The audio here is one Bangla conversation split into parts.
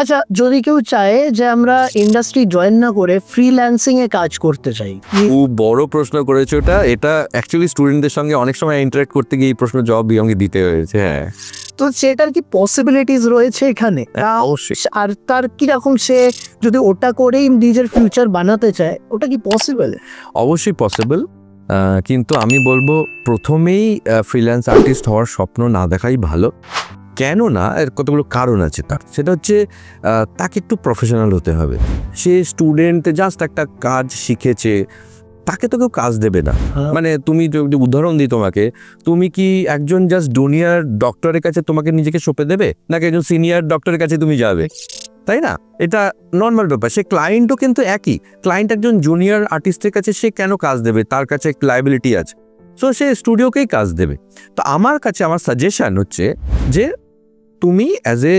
আচ্ছা, যদি কেউ চায় যে আমরা ইন্ডাস্ট্রি জয়েন না করে ফ্রিল্যান্সিং এ কাজ করতে চাই, খুব বড় প্রশ্ন করেছে ওটা। এটা অ্যাকচুয়ালি স্টুডেন্টদের সঙ্গে অনেক সময় ইন্টারেক্ট করতে গিয়ে এই প্রশ্ন জবাব আমাকে দিতে হয়েছে। হ্যাঁ, তো সেটার কি পসিবিলিটিস রয়েছে এখানে? অবশ্যই। আর তার কিরকম, সে যদি ওটা করেই নিজের ফিউচার বানাতে চায়, ওটা কি পসিবল? অবশ্যই পসিবল, কিন্তু আমি বলবো প্রথমেই ফ্রিল্যান্স আর্টিস্ট হওয়ার স্বপ্ন না দেখাই ভালো। কেন না, এর কতগুলো কারণ আছে তার। সেটা হচ্ছে তাকে একটু প্রফেশনাল হতে হবে। সে স্টুডেন্ট জাস্ট একটা কাজ শিখেছে, তাকে তো কেউ কাজ দেবে না। মানে তুমি যদি উদাহরণ দিই তোমাকে, তুমি কি একজন জাস্ট জুনিয়র ডক্টরের কাছে তোমাকে নিজেকে সঁপে দেবে, নাকি একজন সিনিয়র ডক্টরের কাছে তুমি যাবে? তাই না? এটা নর্মাল ব্যাপার। সে ক্লায়েন্টও কিন্তু একই। ক্লায়েন্ট একজন জুনিয়র আর্টিস্টের কাছে সে কেন কাজ দেবে? তার কাছে একটা লায়াবিলিটি আছে, সো সে স্টুডিওকেই কাজ দেবে। তো আমার সাজেশন হচ্ছে যে তুমি অ্যাজ এ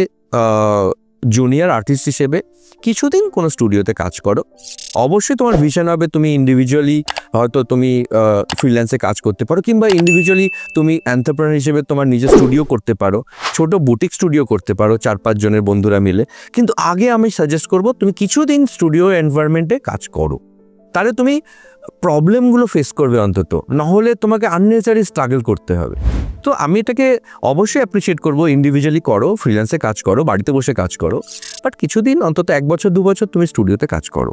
জুনিয়র আর্টিস্ট হিসেবে কিছুদিন কোনো স্টুডিওতে কাজ করো। অবশ্যই তোমার ভিশন হবে তুমি ইন্ডিভিজুয়ালি হয়তো তুমি ফ্রিল্যান্সে কাজ করতে পারো, কিংবা ইন্ডিভিজুয়ালি তুমি এন্টারপ্রেনার হিসেবে তোমার নিজের স্টুডিও করতে পারো, ছোট বুটিক স্টুডিও করতে পারো 4-5 জনের বন্ধুরা মিলে। কিন্তু আগে আমি সাজেস্ট করব তুমি কিছুদিন স্টুডিও এনভায়রনমেন্টে কাজ করো, তাহলে তুমি প্রবলেমগুলো ফেস করবে অন্তত, নাহলে তোমাকে আননেসারি স্ট্রাগল করতে হবে। তো আমি এটাকে অবশ্যই অ্যাপ্রিসিয়েট করবো, ইন্ডিভিজুয়ালি করো, ফ্রিল্যান্সে কাজ করো, বাড়িতে বসে কাজ করো, বাট কিছুদিন অন্তত 1 বছর 2 বছর তুমি স্টুডিওতে কাজ করো।